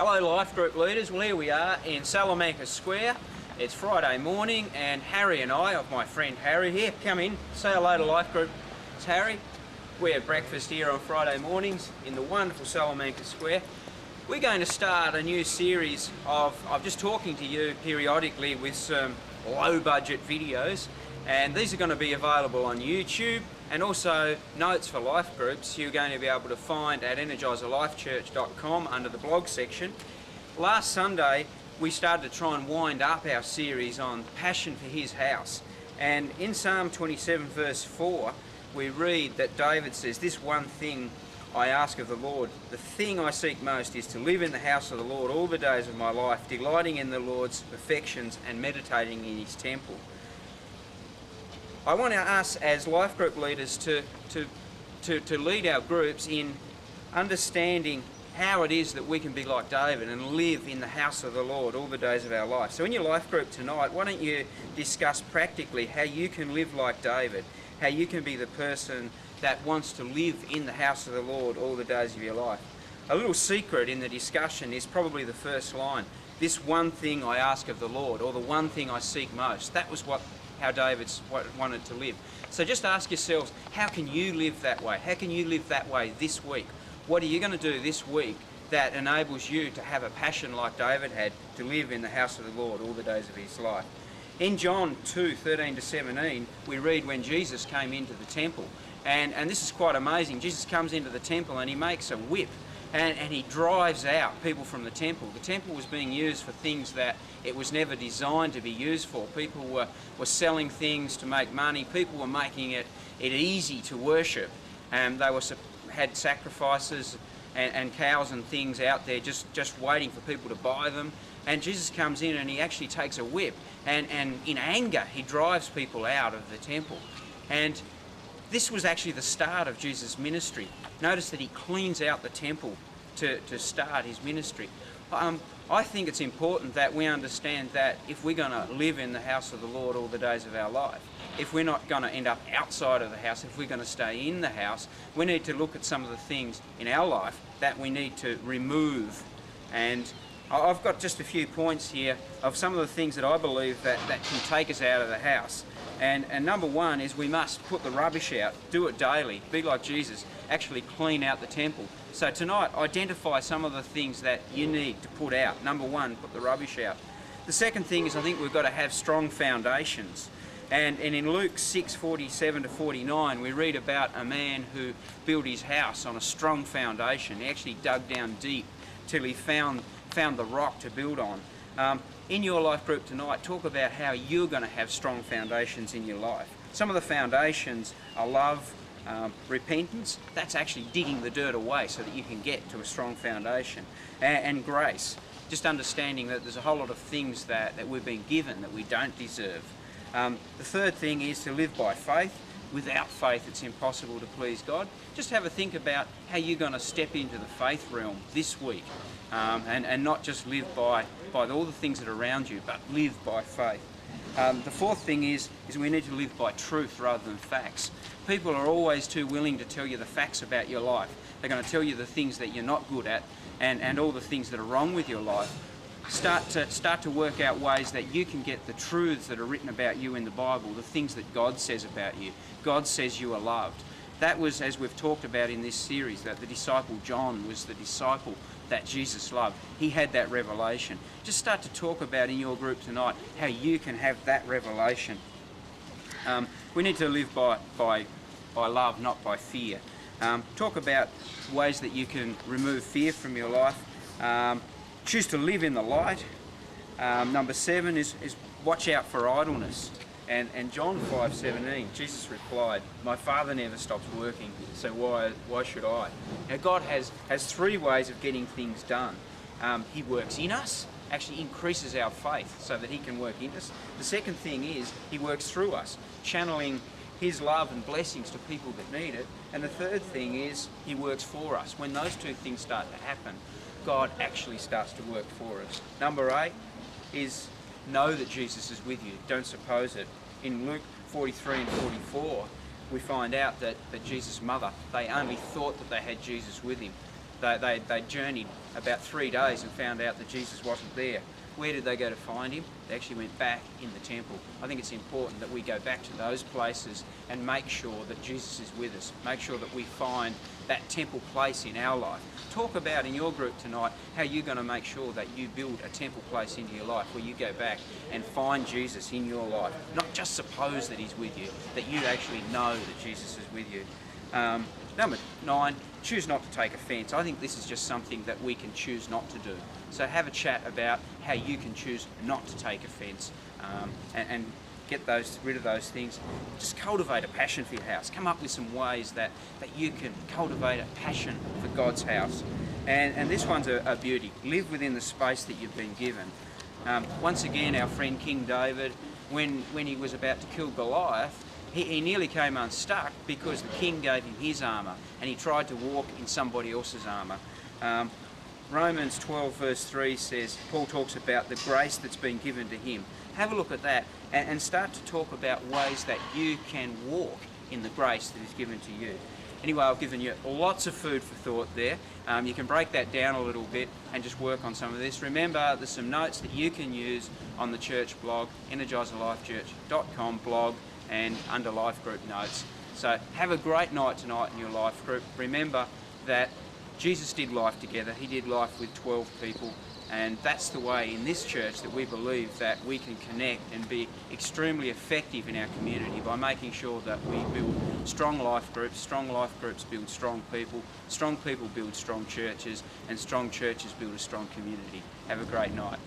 Hello Life Group leaders, well here we are in Salamanca Square. It's Friday morning and Harry and I, of my friend Harry here, come in, say hello to Life Group. It's Harry. We have breakfast here on Friday mornings in the wonderful Salamanca Square. We're going to start a new series of just talking to you periodically with some low budget videos, and these are going to be available on YouTube and also notes for life groups you're going to be able to find at energizerlifechurch.com under the blog section. Last Sunday we started to try and wind up our series on passion for his house, and in Psalm 27 verse 4 we read that David says, "This one thing I ask of the Lord, the thing I seek most is to live in the house of the Lord all the days of my life, delighting in the Lord's perfections and meditating in his temple." I want us as life group leaders to lead our groups in understanding how it is that we can be like David and live in the house of the Lord all the days of our life. So in your life group tonight, why don't you discuss practically how you can live like David, how you can be the person that wants to live in the house of the Lord all the days of your life. A little secret in the discussion is probably the first line, "This one thing I ask of the Lord," or "the one thing I seek most." That was how David wanted to live. So just ask yourselves, how can you live that way? How can you live that way this week? What are you going to do this week that enables you to have a passion like David had to live in the house of the Lord all the days of his life? In John 2:13-17, we read when Jesus came into the temple, and this is quite amazing. Jesus comes into the temple and he makes a whip, and he drives out people from the temple. The temple was being used for things that it was never designed to be used for. People were selling things to make money. People were making it easy to worship. They had sacrifices and cows and things out there just waiting for people to buy them. And Jesus comes in and he actually takes a whip, and in anger he drives people out of the temple. And this was actually the start of Jesus' ministry. Notice that he cleans out the temple to start his ministry. I think it's important that we understand that if we're going to live in the house of the Lord all the days of our life, if we're not going to end up outside of the house, if we're going to stay in the house, we need to look at some of the things in our life that we need to remove. And I've got just a few points here of some of the things that I believe that can take us out of the house. And number one is we must put the rubbish out, do it daily, be like Jesus, actually clean out the temple. So tonight, identify some of the things that you need to put out. Number one, put the rubbish out. The second thing is I think we've got to have strong foundations. And in Luke 6:47-49, we read about a man who built his house on a strong foundation. He actually dug down deep till he found the rock to build on. In your life group tonight, talk about how you're going to have strong foundations in your life. Some of the foundations are love, repentance. That's actually digging the dirt away so that you can get to a strong foundation. And grace, just understanding that there's a whole lot of things that we've been given that we don't deserve. The third thing is to live by faith. Without faith, it's impossible to please God. Just have a think about how you're going to step into the faith realm this week, and not just live by all the things that are around you, but live by faith. The fourth thing is we need to live by truth rather than facts. People are always too willing to tell you the facts about your life. They're going to tell you the things that you're not good at and all the things that are wrong with your life. Start to work out ways that you can get the truths that are written about you in the Bible, the things that God says about you. God says you are loved. That was, as we've talked about in this series, that the disciple John was the disciple that Jesus loved. He had that revelation. Just start to talk about in your group tonight how you can have that revelation. We need to live by love, not by fear. Talk about ways that you can remove fear from your life. Choose to live in the light. Number 7 is watch out for idleness. And John 5:17, Jesus replied, "My Father never stops working, so why should I?" Now God has 3 ways of getting things done. He works in us, actually increases our faith so that he can work in us. The second thing is he works through us, channeling his love and blessings to people that need it. And the third thing is he works for us. When those 2 things start to happen, God actually starts to work for us. Number 8 is know that Jesus is with you. Don't suppose it. In Luke 43 and 44, we find out that Jesus' mother, they only thought that they had Jesus with him. They journeyed about 3 days and found out that Jesus wasn't there. Where did they go to find him? They actually went back in the temple. I think it's important that we go back to those places and make sure that Jesus is with us. Make sure that we find that temple place in our life. Talk about in your group tonight how you're going to make sure that you build a temple place into your life where you go back and find Jesus in your life. Not just suppose that he's with you, that you actually know that Jesus is with you. Number 9, choose not to take offence. I think this is just something that we can choose not to do. So have a chat about how you can choose not to take offence and get rid of those things. Just cultivate a passion for your house. Come up with some ways that you can cultivate a passion for God's house. And this one's a beauty. Live within the space that you've been given. Once again, our friend King David, when he was about to kill Goliath, he nearly came unstuck because the king gave him his armour and he tried to walk in somebody else's armour. Romans 12 verse 3 says, Paul talks about the grace that's been given to him. Have a look at that and start to talk about ways that you can walk in the grace that is given to you. Anyway, I've given you lots of food for thought there. You can break that down a little bit and just work on some of this. Remember, there's some notes that you can use on the church blog, energizerlifechurch.com blog, and under life group notes. So have a great night tonight in your life group. Remember that Jesus did life together. He did life with 12 people, and that's the way in this church that we believe that we can connect and be extremely effective in our community by making sure that we build strong life groups. Strong life groups build strong people build strong churches, and strong churches build a strong community. Have a great night.